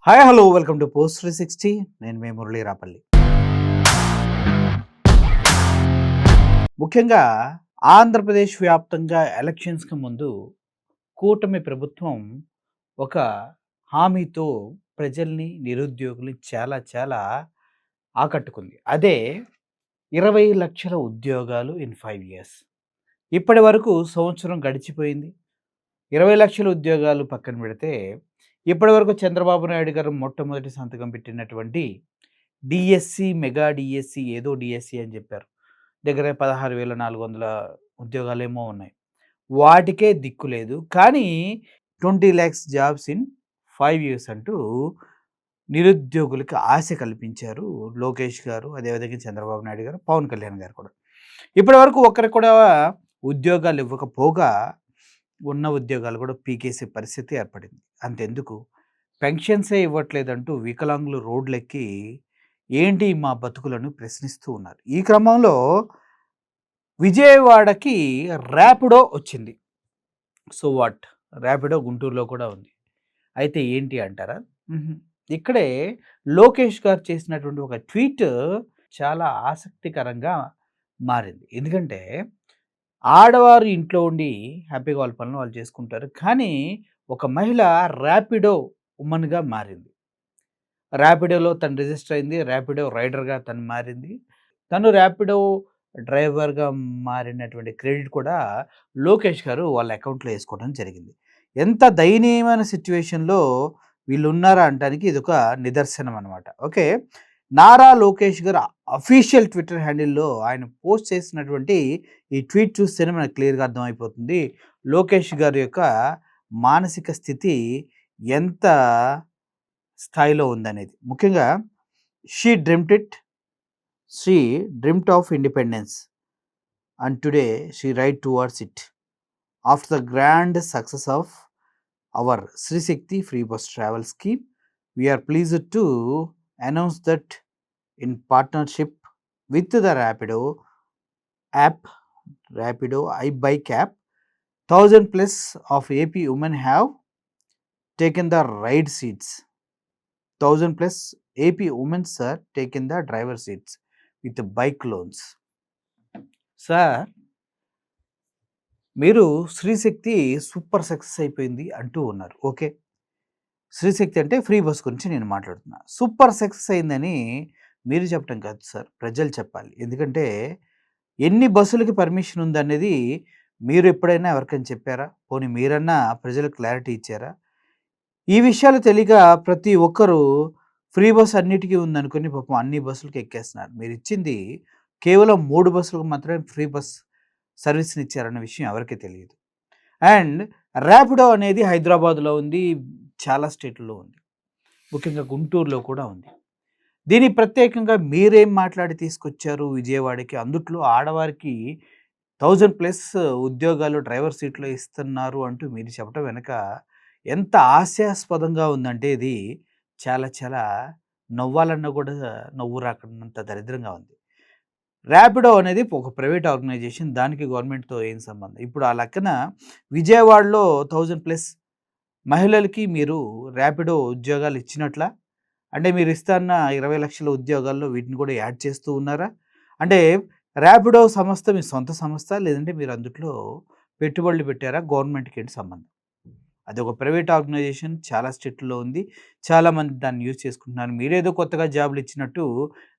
Hi hello welcome to post 360. నేను మీ మురళీ రాపల్లి. ముఖ్యంగా ఆంధ్రప్రదేశ్ వ్యాప్తంగా ఎలక్షన్స్కి ముందు కూటమి ప్రభుత్వం ఒక హామీతో ప్రజల్ని నిరుద్యోగుల్ని చాలా చాలా ఆకట్టుకుంది. అదే 20 లక్షల ఉద్యోగాలు ఇన్ 5 years. ఇప్పటి వరకు సంవత్సరం గడిచిపోయింది. 20 లక్షల ఉద్యోగాలు పక్కన పెడితే ఇప్పటివరకు చంద్రబాబు నాయుడు గారు మొట్టమొదటి సంతకం పెట్టినటువంటి డిఎస్సి, మెగా డిఎస్సి, ఏదో డిఎస్సి అని చెప్పారు. దగ్గర 16,400 ఉద్యోగాలేమో ఉన్నాయి. వాటికే దిక్కు లేదు. కానీ 20 lakhs జాబ్స్ ఇన్ 5 years అంటూ నిరుద్యోగులకు ఆశ కల్పించారు లోకేష్ గారు, అదేవిధంగా చంద్రబాబు నాయుడు గారు, పవన్ కళ్యాణ్ గారు కూడా. ఇప్పటివరకు ఒక్కరికి కూడా ఉద్యోగాలు ఇవ్వకపోగా ఉన్న ఉద్యోగాలు కూడా పీకేసే పరిస్థితి ఏర్పడింది. అంతెందుకు, పెన్షన్సే ఇవ్వట్లేదంటూ వికలాంగులు రోడ్లెక్కి ఏంటి మా బతుకులను ప్రశ్నిస్తూ ఉన్నారు. ఈ క్రమంలో విజయవాడకి ర్యాపిడో వచ్చింది. సో వాట్, ర్యాపిడో గుంటూరులో కూడా ఉంది. అయితే ఏంటి అంటారా? ఇక్కడే లోకేష్ గారు చేసినటువంటి ఒక ట్వీట్ చాలా ఆసక్తికరంగా మారింది. ఎందుకంటే ఆడవారు ఇంట్లో ఉండి హ్యాపీగా వాళ్ళ పనులు వాళ్ళు చేసుకుంటారు. కానీ ఒక మహిళ ర్యాపిడో ఉమెన్‌గా మారింది. ర్యాపిడోలో తను రిజిస్టర్ అయింది. ర్యాపిడో రైడర్‌గా తను మారింది. తను ర్యాపిడో డ్రైవర్‌గా మారినటువంటి క్రెడిట్ కూడా లోకేష్ గారు వాళ్ళ అకౌంట్‌లో ఏసుకోవడం జరిగింది. ఎంత దయనీయమైన సిట్యుయేషన్‌లో వీళ్ళున్నారా అనటానికి ఇదొక నిదర్శనం అనమాట. ఓకే. నారా లోకేష్ గారు అఫీషియల్ ట్విట్టర్ హ్యాండిల్‌లో ఆయన పోస్ట్ చేసినటువంటి ఈ ట్వీట్ చూస్తేనే మనకు క్లియర్‌గా అర్థమైపోతుంది లోకేష్ గారి యొక్క మానసిక స్థితి ఎంత స్థాయిలో ఉందనేది. ముఖ్యంగా she dreamt of independence and today she write towards it. After the grand success of our Shri Shakti free bus travel scheme, we are pleased to announce that in partnership with the Rapido app, Rapido iBike app, 1000 plus of AP women have taken the ride seats. 1000 plus AP women sir taken the driver seats with the bike loans. Sir, మీరు Sri Shakti super success అయిపోయింది అంటూ ఉన్నారు. Okay, Sri Shakti అంటే free bus గురించి నేను మాట్లాడుతున్నా. Super success అయిందని మీరు చెప్పడం కాదు సార్, ప్రజలు చెప్పాలి. ఎందుకంటే ఎన్ని బస్సులకి పర్మిషన్ ఉందనేది మీరు ఎప్పుడైనా ఎవరికైనా చెప్పారా? పోనీ మీరన్నా ప్రజలకు క్లారిటీ ఇచ్చారా? ఈ విషయాలు తెలియక ప్రతి ఒక్కరూ ఫ్రీ బస్ అన్నిటికీ ఉందనుకుని పాపం అన్ని బస్సులకి ఎక్కేస్తున్నారు. మీరు ఇచ్చింది కేవలం 3 బస్సులకు మాత్రమే ఫ్రీ బస్ సర్వీస్‌ని ఇచ్చారన్న విషయం ఎవరికీ తెలియదు. అండ్ ర్యాపిడో అనేది హైదరాబాద్‌లో ఉంది, చాలా స్టేట్‌ల్లో ఉంది, ముఖ్యంగా గుంటూరులో కూడా ఉంది. దీన్ని ప్రత్యేకంగా మీరేం మాట్లాడి తీసుకొచ్చారు విజయవాడకి? అందుట్లో ఆడవారికి 1000 ప్లస్ ఉద్యోగాలు డ్రైవర్ సీట్‌లో ఇస్తున్నారు అంటూ మీరు చెప్పడం వెనక ఎంత హాస్యాస్పదంగా ఉందంటే ఇది చాలా చాలా నవ్వాలన్నా కూడా నవ్వు రాకున్నంత దరిద్రంగా ఉంది. ర్యాపిడో అనేది ఒక ప్రైవేట్ ఆర్గనైజేషన్, దానికి గవర్నమెంట్‌తో ఏం సంబంధం? ఇప్పుడు ఆ లెక్కన విజయవాడలో 1000 ప్లస్ మహిళలకి మీరు ర్యాపిడో ఉద్యోగాలు ఇచ్చినట్లా? అంటే మీరు ఇస్తాన్న 20 లక్షల ఉద్యోగాల్లో వీటిని కూడా యాడ్ చేస్తూ ఉన్నారా? అంటే ర్యాపిడో సంస్థ మీ సొంత సంస్థ, లేదంటే మీరు అందుట్లో పెట్టుబడులు పెట్టారా? గవర్నమెంట్‌కి ఏంటి సంబంధం? అది ఒక ప్రైవేట్ ఆర్గనైజేషన్, చాలా స్టేట్‌లో ఉంది. చాలామంది దాన్ని యూజ్ చేసుకుంటున్నారు. మీరేదో కొత్తగా జాబ్‌లు ఇచ్చినట్టు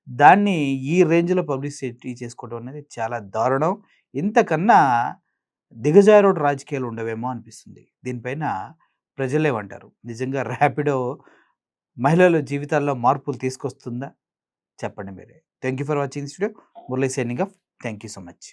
దాన్ని ఈ రేంజ్‌లో పబ్లిసిటీ చేసుకోవడం అనేది చాలా దారుణం. ఇంతకన్నా దిగజారుడు రాజకీయాలు ఉండవేమో అనిపిస్తుంది. దీనిపైన ప్రజలేమంటారు? నిజంగా ర్యాపిడో మహిళల జీవితాల్లో మార్పులు తీసుకొస్తుందా? చెప్పండి మీరే. Thank you for watching this video. Murali signing off. Thank you so much.